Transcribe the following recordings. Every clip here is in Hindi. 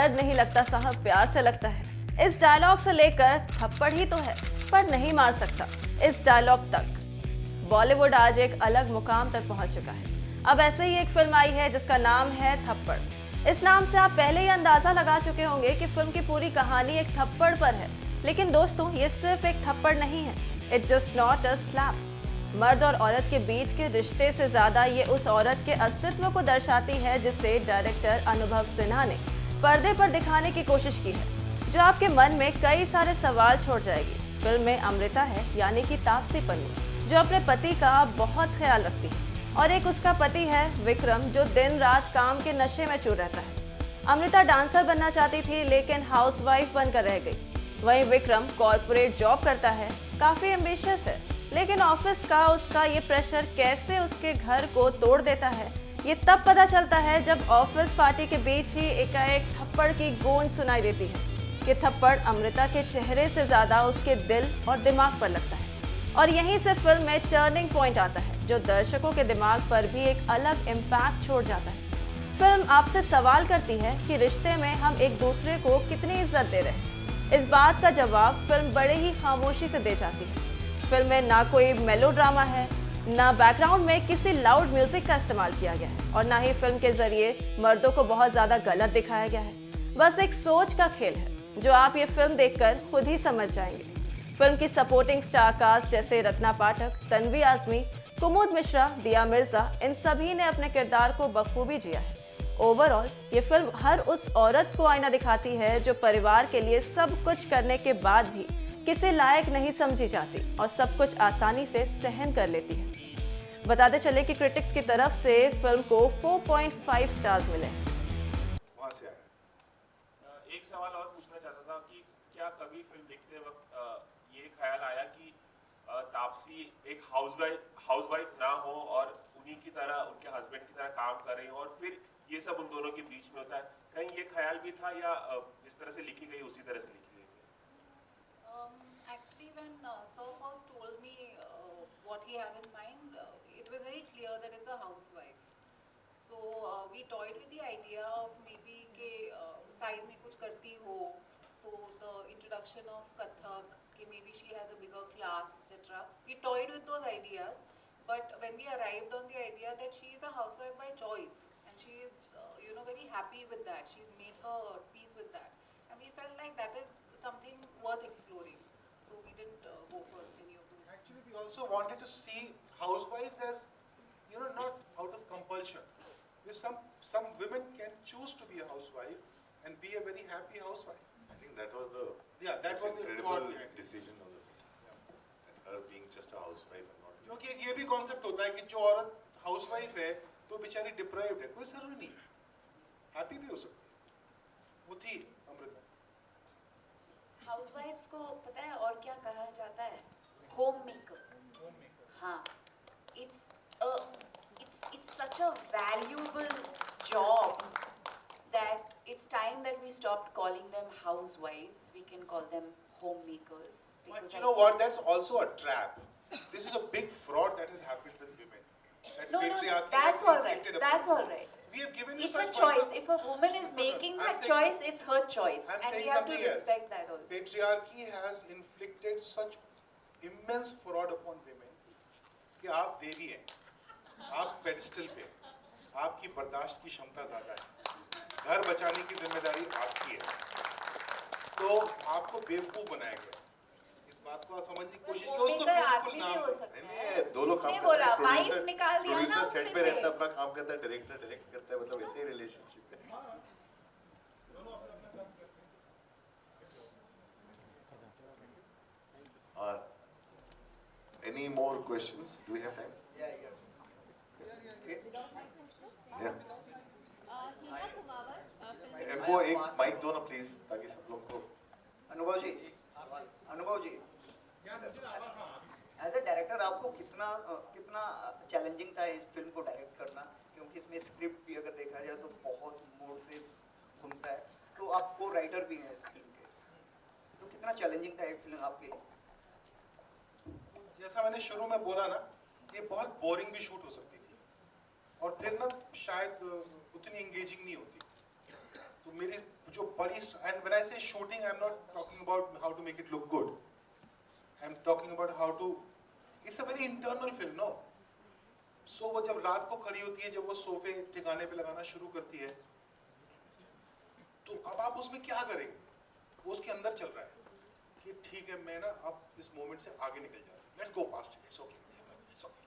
दर्द नहीं लगता साहब, प्यार से लगता है। इस डायलॉग से लेकर थप्पड़ ही तो है पर नहीं मार सकता, इस डायलॉग तक बॉलीवुड आज एक अलग मुकाम तक पहुंच चुका है। अब ऐसे ही एक फिल्म आई है जिसका नाम है थप्पड़। इस नाम से आप पहले ही अंदाजा लगा चुके होंगे कि फिल्म की पूरी कहानी एक थप्पड़ पर है। लेकिन दोस्तों, ये सिर्फ एक थप्पड़ नहीं है, it's just not a slap. मर्द और औरत के बीच के रिश्ते से ज्यादा ये उस औरत के अस्तित्व को दर्शाती है जिसे डायरेक्टर अनुभव सिन्हा ने पर्दे पर दिखाने की कोशिश की है, जो आपके मन में कई सारे सवाल छोड़ जाएगी। फिल्म में अमृता है, यानी कि तापसी पन्नू, जो अपने पति का बहुत ख्याल रखती है, और एक उसका पति है विक्रम, जो दिन रात काम के नशे में चूर रहता है। अमृता डांसर बनना चाहती थी लेकिन हाउसवाइफ बनकर रह गई। वहीं विक्रम कॉर्पोरेट जॉब करता है, काफी एम्बिशियस है, लेकिन ऑफिस का उसका ये प्रेशर कैसे उसके घर को तोड़ देता है, ये तब पता चलता है जब ऑफिस पार्टी के बीच ही एकाएक थप्पड़ की गूंज सुनाई देती है। ये थप्पड़ अमृता के चेहरे से ज्यादा उसके दिल और दिमाग पर लगता है, और यहीं से फिल्म में टर्निंग पॉइंट आता है, जो दर्शकों के दिमाग पर भी एक अलग इम्पैक्ट छोड़ जाता है। फिल्म आपसे सवाल करती है कि रिश्ते में हम एक दूसरे को कितनी इज्जत दे रहे हैं। इस बात का जवाब फिल्म बड़े ही खामोशी से दे जाती है। फिल्म में ना कोई मेलोड्रामा है, ना बैकग्राउंड में किसी लाउड म्यूजिक का इस्तेमाल किया गया है, और ना ही फिल्म के जरिए मर्दों को बहुत ज्यादा गलत दिखाया गया है। बस एक सोच का खेल है, जो आप ये फिल्म देखकर खुद ही समझ जाएंगे। फिल्म की सपोर्टिंग स्टार कास्ट जैसे रत्ना पाठक, तन्वी आजमी, कुमुद मिश्रा, दिया मिर्जा, इन सभी ने अपने किरदार को बखूबी जिया है। ओवरऑल ये फिल्म हर उस औरत को आईना दिखाती है जो परिवार के लिए सब कुछ करने के बाद भी किसी लायक नहीं समझी जाती और सब कुछ आसानी से सहन कर लेती है। बताते चले कि क्रिटिक्स की तरफ से फिल्म को 4.5 स्टार्स मिले। वहाँ से आया। एक सवाल और पूछना चाहता था कि क्या कभी फिल्म देखते वक्त ये ख्याल आया कि तापसी एक हाउसवाइफ ना हो और उन्हीं की तरह, उनके हस्बैंड की तरह काम कर रही हो, और फिर ये सब उन दोनों के बीच में होता है? कहीं ये ख्याल भी था, या जिस तरह से लिखी गई उसी तरह से लिखी गई? Actually, when Sir first told me what he had in mind, it was very clear that it's a housewife. So we toyed with the idea of maybe के side में कुछ करती हो, so the introduction of Kathak, कि maybe she has a bigger class, etc. We toyed with those ideas, but when we arrived on the idea that she is a housewife by choice, and she is very happy with that, she's made her peace with that, and we felt like that is something worth exploring. So we didn't go for any of those. Actually, we also wanted to see housewives as, not out of compulsion. Because some women can choose to be a housewife and be a very happy housewife. I think that was the that was the incredible thought. decision of that her being just a housewife and not. क्योंकि एक ये भी कॉन्सेप्ट होता है कि जो औरत हाउसवाइफ है तो बेचारी डिप्राइव्ड है, कोई जरूरी नहीं है, हैप्पी भी हो सकती है। वो थी अमृता। हाउसवाइफ्स को पता है और क्या कहा जाता है? Home maker. हाँ, it's such a valuable job that it's time that we stopped calling them housewives. We can call them homemakers. But you know what? That's also a trap. This is a big fraud that has happened with women. That No, patriarchy that's has all right. inflicted That's upon all right. We have given you It's a such choice. wonderful- If a woman is making I'm that saying choice, it's her choice, I'm and saying we have to something else. respect that also. Patriarchy has inflicted such immense fraud upon women कि आप देवी हैं, आप पेडिस्टल पे हैं, आपकी बर्दाश्त की क्षमता ज़्यादा है, घर बचाने की जिम्मेदारी आपकी है, तो आपको बेवकूफ़ बनाया गया। इस बात को समझने की कोशिश की, उसको Homemaker beautiful आदमी नाम भी हो दो। सकता नहीं है। नहीं, दो लोग किसने काम बोला? करते हैं, वाइफ निकाल दिया ना प्रोड्यूसर उसमें सेट पे से। रहता है, अपना काम करता है, डायरेक्टर डायरेक्ट करता है, मतलब ऐसे ही रिलेशनशिप है। Any more questions? Do we have time? Yeah. वो एक माइक दो ना प्लीज, ताकि सब लोग को। अनुभव जी, एज ए डायरेक्टर आपको कितना चैलेंजिंग था इस फिल्म को डायरेक्ट करना? क्योंकि इसमें स्क्रिप्ट भी अगर देखा जाए तो बहुत मोड़ से घूमता है, तो आप को राइटर भी हैं इस फिल्म के, तो कितना चैलेंजिंग था ये फिल्म आपके लिए? जैसा मैंने शुरू में बोला ना, ये बहुत बोरिंग भी शूट हो सकती थी, और फिर ना शायद उतनी एंगेजिंग नहीं होती। तो मेरी जो बड़ी and when I say shooting I am not talking about how to make it look good, I am talking about how to, it's a very internal film no. So वो जब रात को खड़ी होती है, जब वो सोफे ठिकाने पे लगाना शुरू करती है, तो अब आप उसमें क्या करेंगे? वो उसके अंदर चल रहा है कि ठीक है मैं ना अब इस मोमेंट से आगे निकल जाता हूँ, let's go past it, it's okay, it's okay.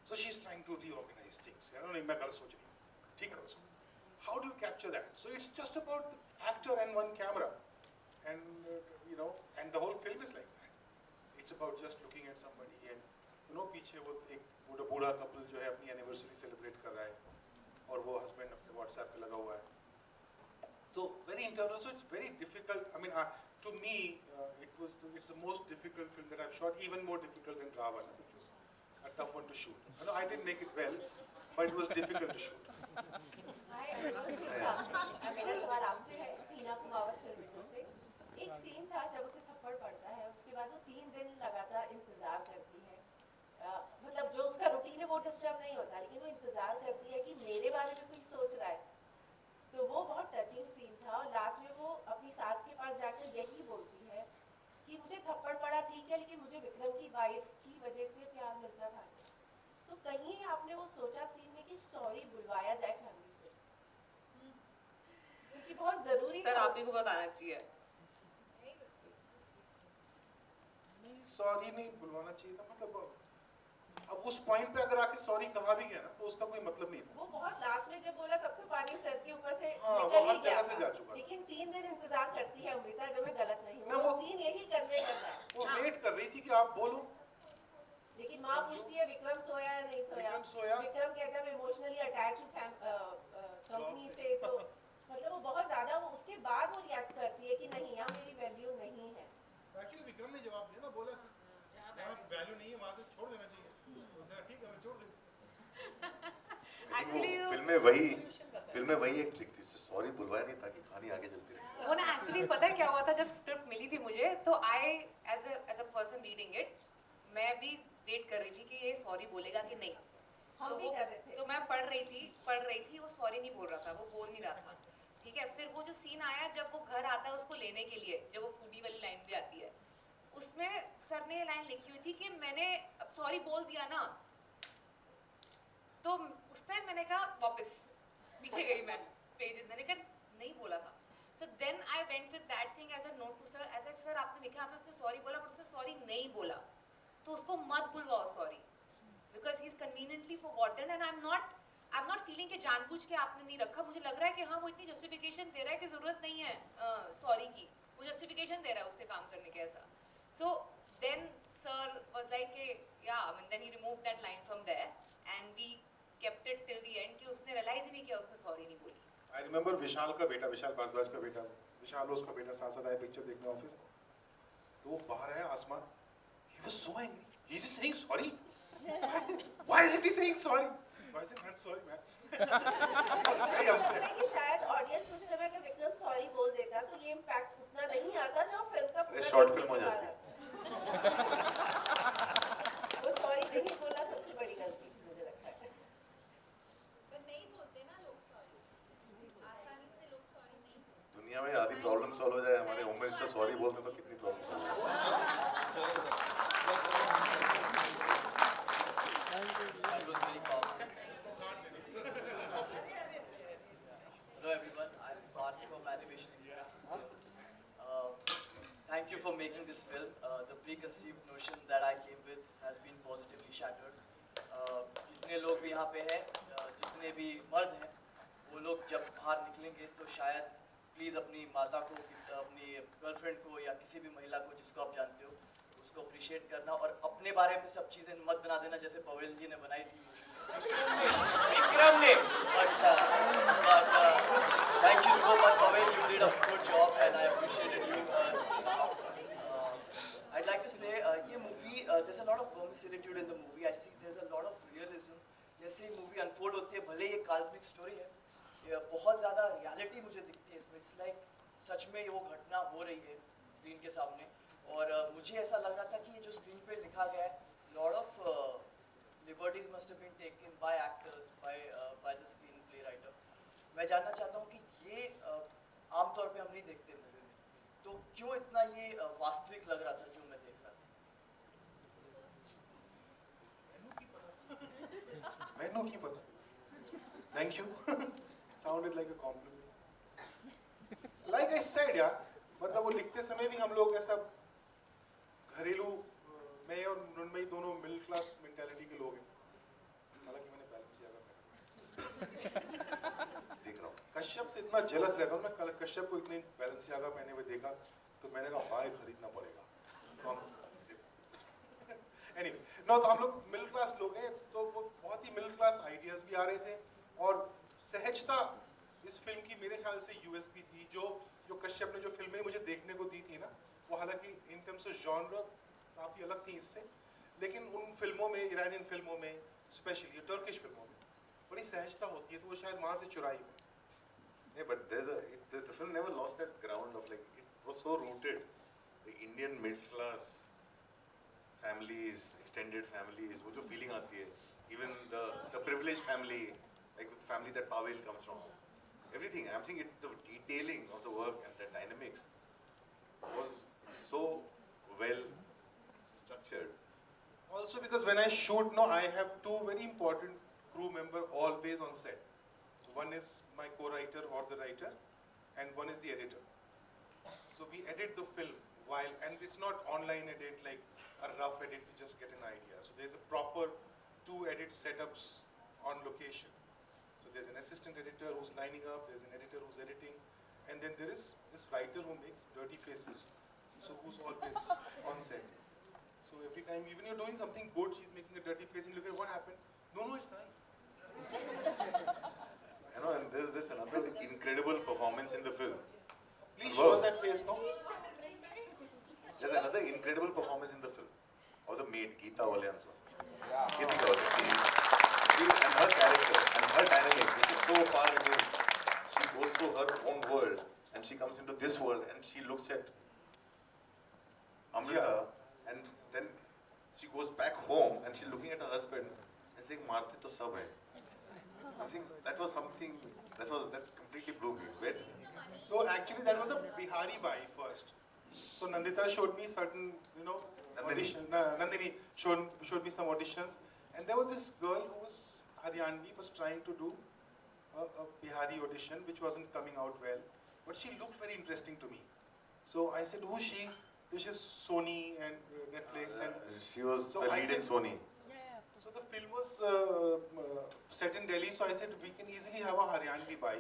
So she is trying to reorganise things, नहीं मैं गलत सोच रही हूँ, ठीक करो इसको। How do you capture that? So it's just about the actor and one camera, and and the whole film is like that. It's about just looking at somebody and पीछे वो एक बूढ़ा कपल जो है अपनी एनिवर्सरी सेलिब्रेट कर रहा है और वो हस्बैंड अपने व्हाट्सएप पे लगा हुआ है। So very internal. So it's very difficult. I mean, to me, it's the most difficult film that I've shot, even more difficult than Ravana, which was a tough one to shoot. I know I didn't make it well, but it was difficult to shoot. मेरा सवाल आपसे है हीना कुमावत फिल्म से। एक सीन था जब उसे थप्पड़ पड़ता है, उसके बाद वो 3 दिन लगातार इंतजार करती है। मतलब जो उसका रूटीन है वो डिस्टर्ब नहीं होता, लेकिन वो इंतजार करती है कि मेरे बारे में कोई सोच रहा है। तो वो बहुत टचिंग सीन था और लास्ट में वो अपनी सास के पास जाकर यही बोलती है कि मुझे थप्पड़ पड़ा ठीक है, लेकिन मुझे विक्रम की वाइफ की वजह से प्यार मिलता था। तो कहीं आपने वो सोचा सीन में कि सॉरी बुलवाया जाए फैमिली से, क्योंकि बहुत जरूरी सर था। आप ही को बताना चाहिए। नहीं, सॉरी नहीं बुलवाना चाहिए था, मतलब अब उस पॉइंट पे अगर आके सॉरी कहा भी गया ना तो उसका कोई मतलब नहीं था। वो बहुत लास्ट में जब बोला तब तो पानी सर के ऊपर से हाँ, वो निकल हर ही गया जगह से था। जा चुका था। लेकिन 3 दिन इंतजार करती है अमृता, अगर मैं गलत नहीं मैं हूँ, वो- सीन यही कन्वे करना है। वो हाँ। वेट कर रही थी कि आप बोलो। लेकिन माँ पूछती है विक्रम सोया या नहीं सोया। विक्रम सोया। विक्रम कहता है मैं इमोशनली अटैच हूँ कंपनी Job से। तो मतलब वो बहुत ज्यादा, वो उसके बाद वो रिएक्ट करती है कि नहीं यहाँ मेरी वैल्यू नहीं है। एक्चुअली विक्रम ने जवाब दिया ना, बोला कि यहाँ वैल्यू नहीं है, वहाँ से छोड़ देना चाहिए। उसने कहा, ठीक है मैं छोड़ देती हूँ। एक्चुअली फिल्म में वही एक ट्रिक थी, सॉरी बुलवाया नहीं ताकि कहानी आगे चलती रहे। वो ना एक्चुअली पता है क्या हुआ था, जब स्क्रिप्ट मिली थी मुझे तो I as a person reading it, मैं भी वेट कर रही थी कि ये सॉरी बोलेगा कि नहीं। हम तो भी वो कर रहे थे। तो मैं पढ़ रही थी वो सॉरी नहीं बोल रहा था, वो बोल नहीं रहा था। ठीक है, फिर वो जो सीन आया जब वो घर आता है उसको लेने के लिए, जब वो फूडी वाली लाइन भी आती है, उसमें सर ने ये लाइन लिखी हुई थी कि मैंने अब सॉरी बोल दिया ना। तो उस टाइम मैंने कहा वापस पीछे गई मैं पेजेस, मैंने कहा नहीं बोला था। So then I went with that thing as a note to sir, as sir आपने लिखा, आपने उसने सॉरी बोला बट उसने सॉरी नहीं बोला, तो उसको मत बुलवाओ sorry, because he is conveniently forgotten and I am not feeling कि जानबूझ के आपने नहीं रखा। मुझे लग रहा है कि हाँ वो इतनी जस्टिफिकेशन दे रहा है कि जरूरत नहीं है सॉरी की, वो जस्टिफिकेशन दे रहा है उसके काम करने के ऐसा। So then sir was like yeah I mean then he remove that line from there and we kept it till the end कि उसने रियलाइज ही नहीं किया उसने सॉरी नहीं बोली। आई रिमेम्बर विशाल का बेटा, विशाल भारद्वाज का बेटा, विशाल उसका बेटा साथ साथ आया पिक्चर देखने ऑफिस, तो वो बाहर आया आसमान, he was so angry, he is saying sorry, why isn't he saying sorry? I said I'm sorry man. Very मुझे upset. लगता है कि शायद ऑडियंस उस समय अगर विक्रम सॉरी बोल देता तो ये इम्पैक्ट उतना नहीं आता जो फिल्म का पूरा शॉर्ट देखने फिल्म हो के बाद जाती। आता। वो सॉरी नहीं बोला सबसे बड़ी गलती थी मुझे लगता है। नहीं बोलते ना लोग सॉरी, आसानी से लोग सॉरी नहीं बोलते। दुनिया में आधी प्रॉब्लम सॉल्व हो जाए, हमारे होम मिनिस्टर सॉरी बोलते तो कितनी प्रॉब्लम सॉल्व हो जाए। That was very powerful. Hello everyone, I'm Parth from Animation Express. Thank you for making this film. The preconceived notion that I came with has been positively shattered. जितने लोग भी यहाँ पे हैं, जितने भी मर्द हैं, वो लोग जब बाहर निकलेंगे तो शायद प्लीज़ अपनी माता को, अपनी गर्लफ्रेंड को या किसी भी महिला को जिसको आप जानते हो उसको अप्रिशिएट करना, और अपने बारे में सब चीज़ें मत बना देना जैसे पवेल जी ने बनाई थी विक्रम ने। But thank you so much Pavel, you did a good job and I appreciated you. I'd like to say ये movie, there's a lot of versatility in the movie. I see there's a lot of realism. जैसे मूवी अनफोल्ड होती है, भले ये काल्पनिक स्टोरी है, ये बहुत ज़्यादा रियलिटी मुझे दिखती है इसमें। इट्स लाइक सच में वो घटना हो रही है स्क्रीन के सामने, और मुझे ऐसा लग रहा था कि ये जो स्क्रीन पे लिखा गया है, lot of liberties must have been taken by actors, by the screenplay writer. मैं जानना चाहता हूँ कि ये क्यों इतना ये वास्तविक लग रहा था जो मैं देख रहा था? मैनू की पता. Thank you. Sounded like a compliment. Like I said यार, मतलब वो लिखते समय भी हम लोग ऐसा घरेलू, मैं और नुनमई दोनों मिडिल क्लास मेंटालिटी के लोग हैं. हालांकि मैंने बैलेंस किया देख रहा हूँ. कश्यप से इतना जेलस रहता हूँ मैं. कल कश्यप को इतने बैलेंसियागा पहने हुए देखा तो मैंने कहा हाँ ये खरीदना पड़ेगा. तो हम anyway, तो हम लोग मिडिल क्लास लोग हैं, तो वो बहुत ही मिडिल क्लास आइडियाज भी आ रहे थे और सहजता इस फिल्म की मेरे ख्याल से यूएसपी थी. जो कश्यप ने जो फिल्में मुझे देखने को दी थी ना, वो हालांकि इन टर्म्स ऑफ जॉनर काफ़ी अलग थी इससे, लेकिन उन फिल्मों में, ईरानियन फिल्मों में, स्पेशली टर्किश फिल्मों में बड़ी सहजता होती है, तो वो शायद वहाँ से चुराई में. Yeah, but the film never lost that ground of like, it was so rooted. The Indian middle class families, extended families, वो जो feeling आती है, even the privileged family, like the family that Pavel comes from, everything. I'm saying the detailing of the work and the dynamics was so well structured. Also because when I shoot, no, I have two very important crew members always on set. One is my co-writer or the writer, and one is the editor. So we edit the film while, and it's not online edit like a rough edit to just get an idea. So there's a proper 2 edit setups on location. So there's an assistant editor who's lining up, there's an editor who's editing, and then there is this writer who makes dirty faces. So who's always on set. So every time, even you're doing something good, she's making a dirty face and you look at what happened. No, it's nice. You know, and there's this another incredible performance in the film. Please show us that face, no? There's another incredible performance in the film of the maid, Geeta Walyan's one. Geeta Walyan. And her character and her dynamics, which is so far removed. She goes through her own world and she comes into this world and she looks at Amrita and then she goes back home and she's looking at her husband and saying, "Marte to sab hai." I think that was something that completely blew me. Where So actually that was a Bihari bai first. So Nandita showed me certain, Nandini showed me some auditions, and there was this girl who was Haryanvi, was trying to do a Bihari audition which wasn't coming out well, but she looked very interesting to me. So I said, who's she? She's Sony and Netflix, and she was so the I lead in said- Sony. So the film was set in Delhi, so I said we can easily have a Haryanvi bai.